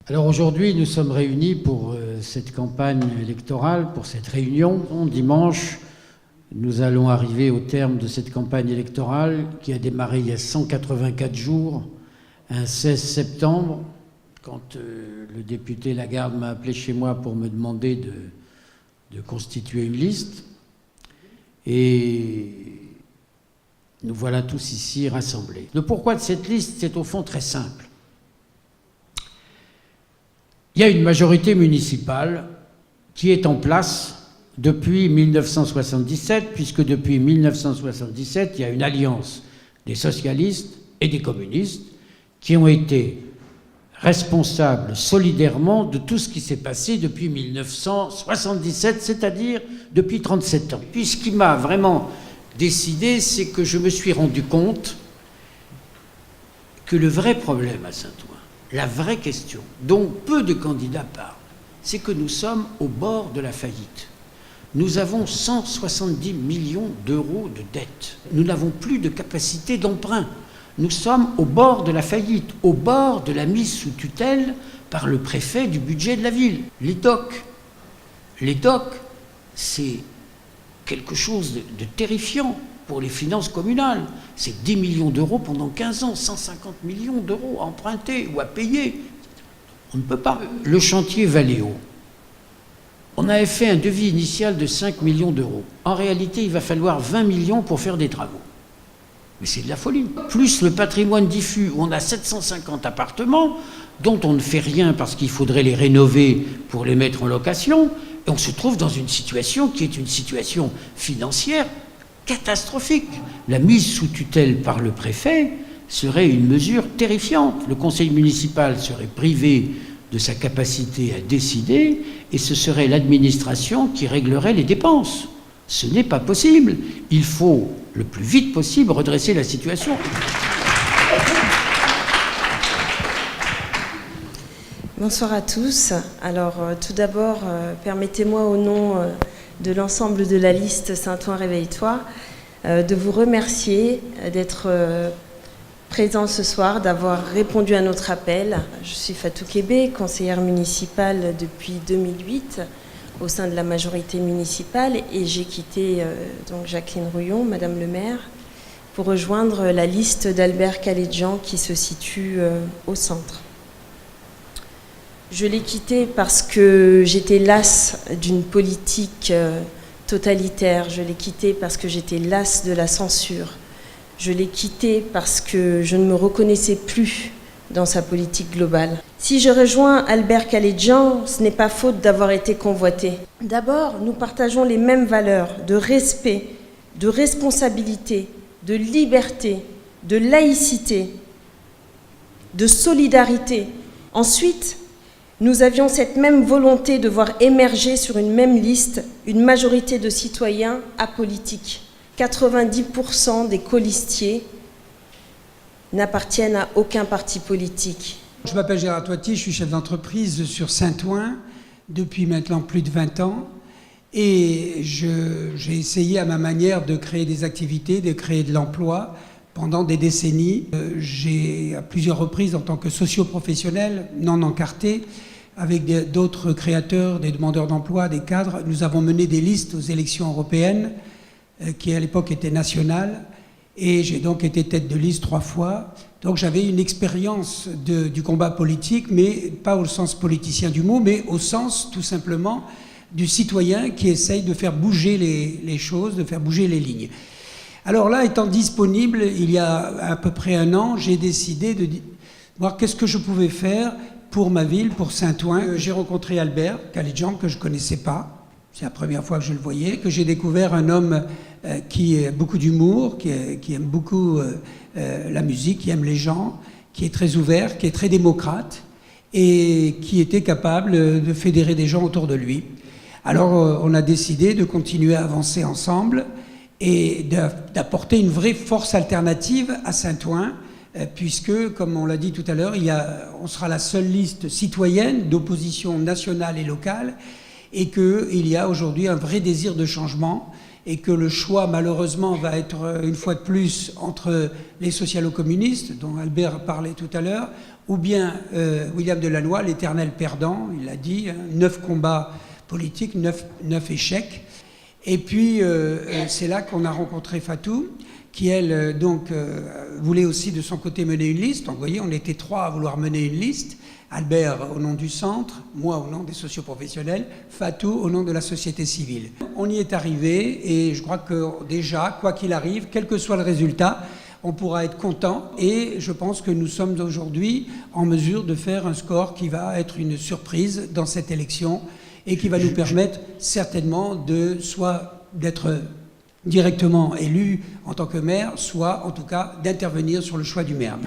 Alors aujourd'hui, nous sommes réunis pour cette campagne électorale, pour cette réunion. Dimanche, nous allons arriver au terme de cette campagne électorale qui a démarré il y a 184 jours, un 16 septembre, quand le député Lagarde m'a appelé chez moi pour me demander de constituer une liste. Et nous voilà tous ici rassemblés. Le pourquoi de cette liste, c'est au fond très simple. Il y a une majorité municipale qui est en place depuis 1977, puisque depuis 1977, il y a une alliance des socialistes et des communistes qui ont été responsables solidairement de tout ce qui s'est passé depuis 1977, c'est-à-dire depuis 37 ans. Puis ce qui m'a vraiment décidé, c'est que je me suis rendu compte que le vrai problème à Saint-Ouen, la vraie question, dont peu de candidats parlent, c'est que nous sommes au bord de la faillite. Nous avons 170 millions d'euros de dettes. Nous n'avons plus de capacité d'emprunt. Nous sommes au bord de la faillite, au bord de la mise sous tutelle par le préfet du budget de la ville. Les DOC, c'est quelque chose de terrifiant pour les finances communales. C'est 10 millions d'euros pendant 15 ans, 150 millions d'euros à emprunter ou à payer. On ne peut pas. Le chantier Valeo, on avait fait un devis initial de 5 millions d'euros. En réalité, il va falloir 20 millions pour faire des travaux. Mais c'est de la folie. Plus le patrimoine diffus, où on a 750 appartements, dont on ne fait rien parce qu'il faudrait les rénover pour les mettre en location, et on se trouve dans une situation qui est une situation financière catastrophique. La mise sous tutelle par le préfet serait une mesure terrifiante. Le conseil municipal serait privé de sa capacité à décider et ce serait l'administration qui réglerait les dépenses. Ce n'est pas possible. Il faut le plus vite possible redresser la situation. Bonsoir à tous. Alors, tout d'abord, permettez-moi au nom de l'ensemble de la liste Saint-Ouen Réveille-toi de vous remercier d'être présent ce soir, d'avoir répondu à notre appel. Je suis Fatou Kébé, conseillère municipale depuis 2008 au sein de la majorité municipale et j'ai quitté donc Jacqueline Rouillon, Madame le maire, pour rejoindre la liste d'Albert Kaledjian qui se situe au centre. Je l'ai quitté parce que j'étais lasse d'une politique totalitaire. Je l'ai quitté parce que j'étais lasse de la censure. Je l'ai quitté parce que je ne me reconnaissais plus dans sa politique globale. Si je rejoins Albert Kaledjian, ce n'est pas faute d'avoir été convoité. D'abord, nous partageons les mêmes valeurs de respect, de responsabilité, de liberté, de laïcité, de solidarité. Ensuite, nous avions cette même volonté de voir émerger sur une même liste une majorité de citoyens apolitiques. 90% des colistiers n'appartiennent à aucun parti politique. Je m'appelle Gérard Toiti, je suis chef d'entreprise sur Saint-Ouen depuis maintenant plus de 20 ans et j'ai essayé à ma manière de créer des activités, de créer de l'emploi pendant des décennies. J'ai à plusieurs reprises en tant que socio-professionnel non encarté avec d'autres créateurs, des demandeurs d'emploi, des cadres, nous avons mené des listes aux élections européennes qui à l'époque étaient nationales et j'ai donc été tête de liste 3 fois. Donc j'avais une expérience du combat politique, mais pas au sens politicien du mot, mais au sens tout simplement du citoyen qui essaye de faire bouger les choses, de faire bouger les lignes. Alors là, étant disponible, il y a à peu près 1 an, j'ai décidé de voir qu'est-ce que je pouvais faire pour ma ville, pour Saint-Ouen. J'ai rencontré Albert Kaledjian, que je ne connaissais pas. C'est la première fois que je le voyais, que j'ai découvert un homme qui a beaucoup d'humour, qui aime beaucoup la musique, qui aime les gens, qui est très ouvert, qui est très démocrate et qui était capable de fédérer des gens autour de lui. Alors on a décidé de continuer à avancer ensemble et d'apporter une vraie force alternative à Saint-Ouen, puisque, comme on l'a dit tout à l'heure, on sera la seule liste citoyenne d'opposition nationale et locale, et qu'il y a aujourd'hui un vrai désir de changement, et que le choix, malheureusement, va être, une fois de plus, entre les socialo-communistes, dont Albert parlait tout à l'heure, ou bien William Delannoy, l'éternel perdant, il l'a dit, hein, 9 combats politiques, 9 échecs. Et puis, c'est là qu'on a rencontré Fatou, qui, elle, voulait aussi de son côté mener une liste. Donc, vous voyez, on était 3 à vouloir mener une liste. Albert au nom du centre, moi au nom des socioprofessionnels, Fatou au nom de la société civile. On y est arrivé et je crois que déjà, quoi qu'il arrive, quel que soit le résultat, on pourra être content et je pense que nous sommes aujourd'hui en mesure de faire un score qui va être une surprise dans cette élection et qui va nous permettre certainement de soit d'être directement élu en tant que maire, soit en tout cas d'intervenir sur le choix du maire.